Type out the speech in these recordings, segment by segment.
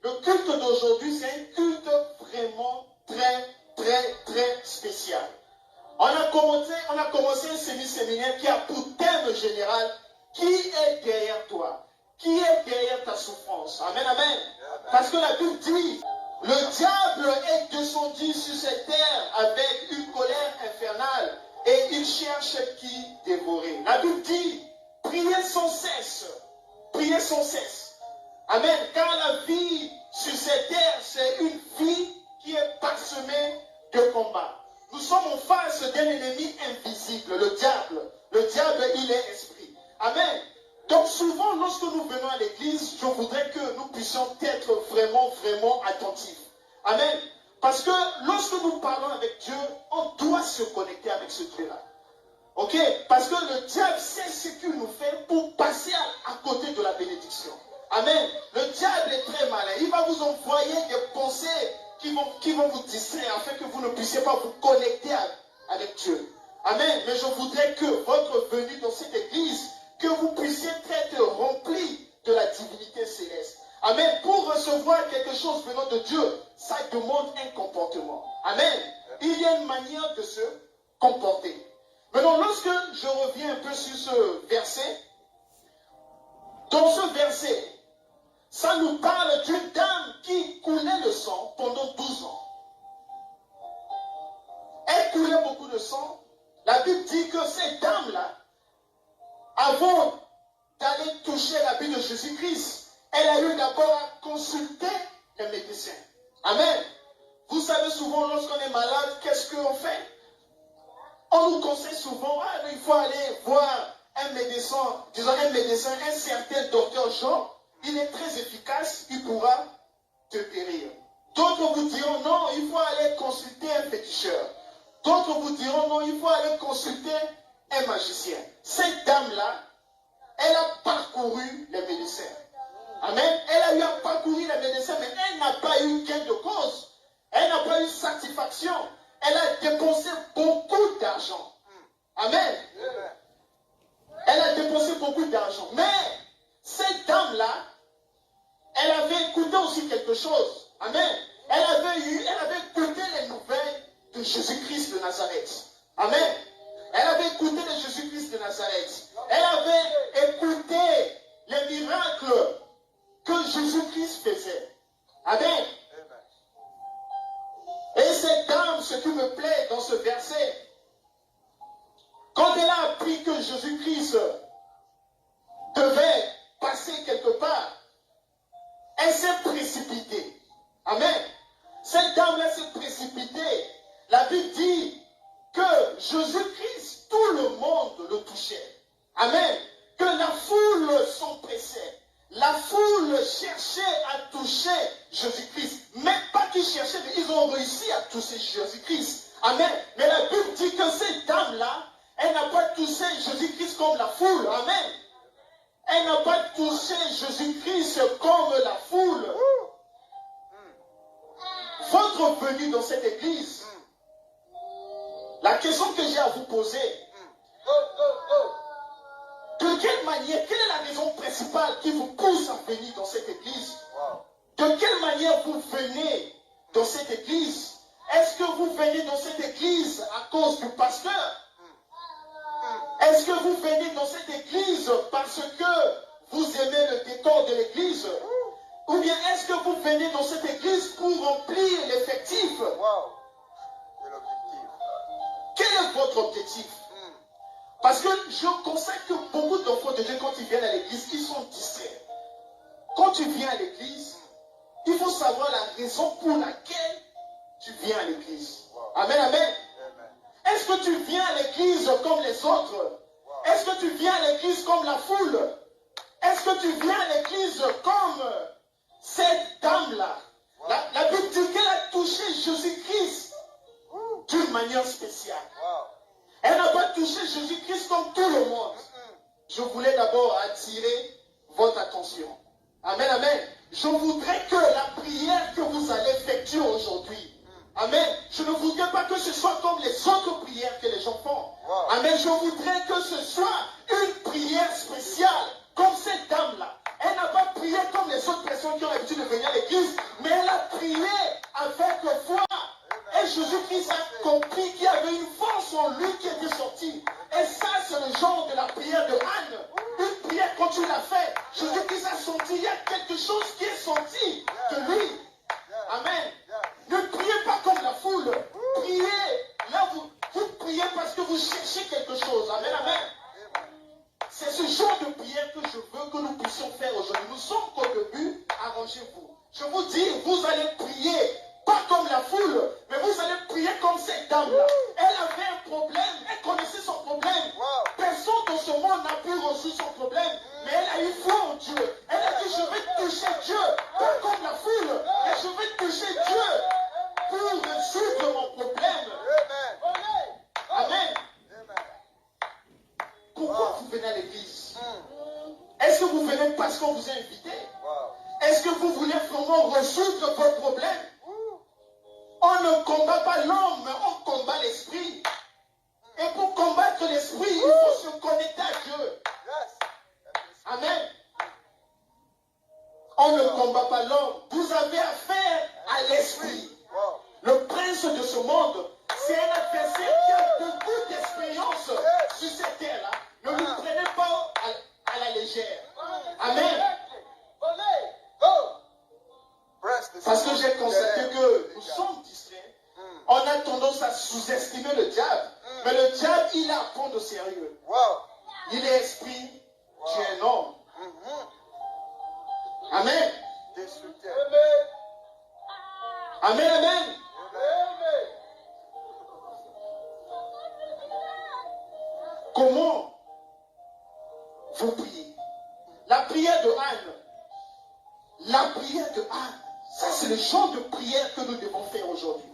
le culte d'aujourd'hui, c'est un culte vraiment très spécial. On a commencé un séminaire qui a pour thème général, qui est derrière toi? Qui est derrière ta souffrance? Amen, amen. Parce que la Bible dit, le diable est descendu sur cette terre avec une colère infernale et il cherche qui dévorer. La Bible dit, priez sans cesse. Priez sans cesse. Amen. Car la vie sur cette terre, c'est une vie qui est parsemée de combats. Nous sommes en face d'un ennemi invisible, le diable. Le diable, il est esprit. Amen. Donc souvent, lorsque nous venons à l'église, je voudrais que nous puissions être vraiment attentifs. Amen. Parce que lorsque nous parlons avec Dieu, on doit se connecter avec ce Dieu-là. Ok? Parce que le diable sait ce qu'il nous fait pour passer à côté de la bénédiction. Amen. Le diable est très malin. Il va vous envoyer des pensées qui vont vous distraire afin que vous ne puissiez pas vous connecter avec Dieu. Amen. Mais je voudrais que votre venue dans cette église, que vous puissiez être remplis de la divinité céleste. Amen. Pour recevoir quelque chose venant de Dieu, ça demande un comportement. Amen. Il y a une manière de se comporter. Maintenant, lorsque je reviens un peu sur ce verset, dans ce verset, ça nous parle d'une dame qui coulait le sang pendant 12 ans. Elle coulait beaucoup de sang. La Bible dit que cette dame-là, avant d'aller toucher l'habit de Jésus-Christ, elle a eu d'abord à consulter les médecins. Amen. Vous savez souvent, lorsqu'on est malade, qu'est-ce qu'on fait? On nous conseille souvent, il faut aller voir un médecin, un certain docteur Jean. Il est très efficace, il pourra te guérir. D'autres vous diront, non, il faut aller consulter un féticheur. D'autres vous diront, non, il faut aller consulter un magicien. Cette dame-là, elle a parcouru les médecins. Amen. Elle a eu à parcourir les médecins, mais elle n'a pas eu gain de cause. Elle n'a pas eu satisfaction. Elle a dépensé beaucoup d'argent. Amen. Elle a dépensé beaucoup d'argent. Mais cette dame-là, elle avait écouté aussi quelque chose. Amen. Elle avait écouté les nouvelles de Jésus-Christ de Nazareth. Amen. Elle avait écouté de Jésus-Christ de Nazareth. Elle avait écouté les miracles que Jésus-Christ faisait. Amen. Et cette dame, ce qui me plaît dans ce verset, quand elle a appris que Jésus-Christ devait passer quelque part, elle s'est précipitée. Amen. Cette dame-là s'est précipitée. La Bible dit que Jésus-Christ, tout le monde le touchait. Amen. Que la foule s'empressait. La foule cherchait à toucher Jésus-Christ. Même pas qu'ils cherchaient, mais ils ont réussi à toucher Jésus-Christ. Amen. Mais la Bible dit que cette dame-là, elle n'a pas touché Jésus-Christ comme la foule. Amen. Elle n'a pas touché Jésus-Christ comme la foule. Votre venue dans cette église, la question que j'ai à vous poser, de quelle manière, quelle est la raison principale qui vous pousse à venir dans cette église? De quelle manière vous venez dans cette église? Est-ce que vous venez dans cette église à cause du pasteur? Est-ce que vous venez dans cette église parce que vous aimez le décor de l'église? Ou bien est-ce que vous venez dans cette église pour remplir l'effectif? Quel est votre objectif? Parce que je constate que beaucoup d'enfants de Dieu, quand ils viennent à l'église, ils sont distraits. Quand tu viens à l'église, il faut savoir la raison pour laquelle tu viens à l'église. Amen, amen. Est-ce que tu viens à l'église comme les autres? Est-ce que tu viens à l'église comme la foule? Est-ce que tu viens à l'église comme cette dame-là? La Bible dit qu'elle a touché Jésus-Christ d'une manière spéciale. Elle n'a pas touché Jésus-Christ comme tout le monde. Je voulais d'abord attirer votre attention. Amen, amen. Je voudrais que la prière que vous allez effectuer aujourd'hui, amen, je ne voudrais pas que ce soit comme les autres prières que les gens font. Amen, je voudrais que ce soit une prière spéciale, comme cette dame-là. Elle n'a pas prié comme les autres personnes qui ont l'habitude de venir à l'église, mais elle a prié avec foi. Et Jésus-Christ a compris qu'il y avait une force en lui qui était sortie. Et ça, c'est le genre de la prière de Anne. Une prière, quand tu l'as fait, Jésus-Christ a senti, il y a quelque chose qui est sorti de lui. Amen. Ne priez pas comme la foule. Priez. Là, vous priez parce que vous cherchez quelque chose. Amen, amen. C'est ce genre de prière que je veux que nous puissions faire aujourd'hui. Nous sommes qu'au début, arrangez-vous. Je vous dis, vous allez prier, pas comme la foule, mais vous allez prier comme cette dame-là. Elle avait un problème, elle connaissait son problème. Personne dans ce monde n'a pu résoudre son problème, mais elle a eu foi en Dieu. Elle a dit, je vais toucher Dieu, pas comme la foule, mais je vais toucher Dieu pour résoudre mon problème. Amen. Pourquoi vous venez à l'église? Est-ce que vous venez parce qu'on vous a invité? Est-ce que vous voulez vraiment résoudre vos problèmes? On ne combat pas l'homme, mais on combat l'esprit. Et pour combattre l'esprit, il faut se connecter à Dieu. Amen. On ne combat pas l'homme. Vous avez affaire à l'esprit. Le prince de ce monde, c'est un adversaire qui a beaucoup d'expérience sur cette terre-là. Ne lui prenez pas à la légère. Amen. Parce que j'ai constaté que nous sommes distraits. On a tendance à sous-estimer le diable. Mais le diable, il a à prendre au sérieux. Il est esprit, tu es un homme. Amen. Amen, amen. Comment vous priez? La prière de Anne. La prière de Anne. Ça, c'est le genre de prière que nous devons faire aujourd'hui.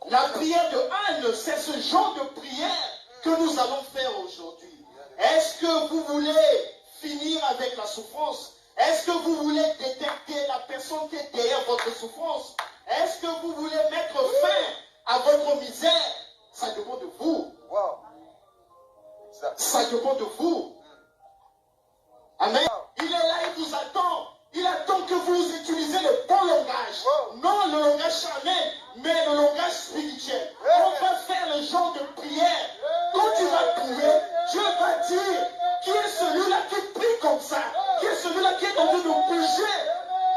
La prière de Anne, c'est ce genre de prière que nous allons faire aujourd'hui. Est-ce que vous voulez finir avec la souffrance? Est-ce que vous voulez détecter la personne qui est derrière votre souffrance? Est-ce que vous voulez mettre fin à votre misère? Ça dépend de vous. Ça dépend de vous. Amen. Il est là, il vous attend. Il attend que vous utilisez le bon langage. Non le langage charnel, mais le langage spirituel. On va faire le genre de prière. Quand tu vas prier, Dieu va dire qui est celui-là qui prie comme ça. Qui est celui-là qui est en train de bouger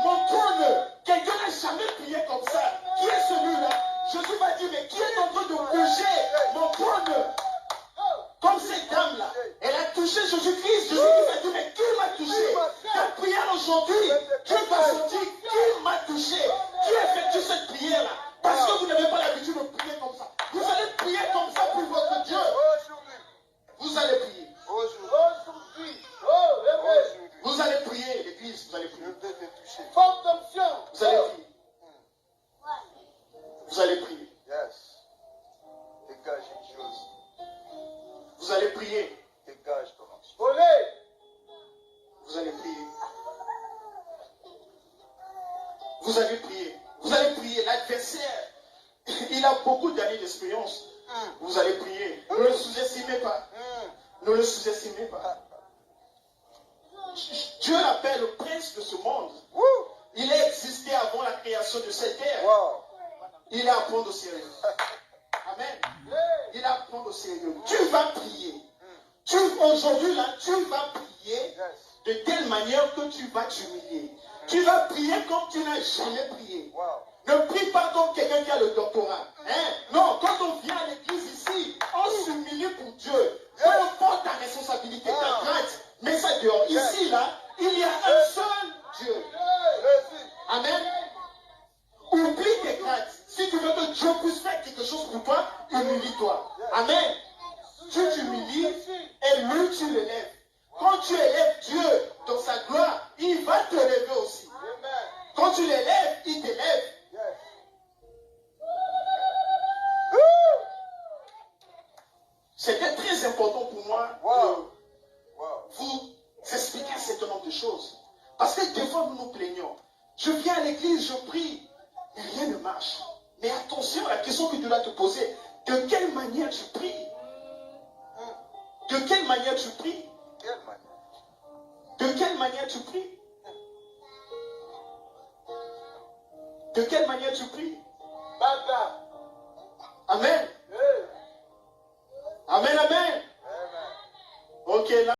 mon trône. Quelqu'un n'a jamais prié comme ça. Qui est celui-là? Jésus va dire, mais qui est en train de bouger mon trône? Comme cette dame-là, elle a touché Jésus-Christ. Jésus-Christ a dit, mais qui m'a touché? Ta prière aujourd'hui, Dieu va sentir qui m'a touché. Qui effectue cette prière-là? Parce que vous n'avez pas l'habitude de prier comme ça. Vous allez prier comme ça pour votre Dieu. Vous allez prier. Vous allez prier, l'église, vous allez prier. Vous allez prier. Vous allez prier. Vous allez prier. Vous allez prier. Vous allez prier. Vous allez prier. L'adversaire, il a beaucoup d'années d'expérience. Vous allez prier. Ne le sous-estimez pas. Ne le sous-estimez pas. Dieu l'appelle le prince de ce monde. Il a existé avant la création de cette terre. Il a à prendre au sérieux. Amen. Il a à prendre au sérieux. Tu vas prier. Aujourd'hui, là, tu vas prier de telle manière que tu vas t'humilier. Tu vas prier comme tu n'as jamais prié. Ne prie pas comme quelqu'un qui a le doctorat. Non, quand on vient à l'église ici, on s'humilie pour Dieu. On porte ta responsabilité, ta grâce. Mais ça dehors. Ici, là, il y a un seul Dieu. Amen. Oublie tes craintes. Si tu veux que Dieu puisse faire quelque chose pour toi, humilie-toi. Amen. Tu t'humilies et lui, tu l'élèves. Quand tu élèves Dieu dans sa gloire, il va te lever aussi. Quand tu l'élèves, il t'élève. C'était très important pour moi de vous expliquer un certain nombre de choses. Parce que des fois, nous nous plaignons. Je viens à l'église, je prie, mais rien ne marche. Mais attention à la question que tu dois te poser. De quelle manière tu pries? De quelle manière tu pries? De quelle manière tu pries? De quelle manière tu pries? Baba. Amen. Hey. Amen, amen. Amen. Ok, là.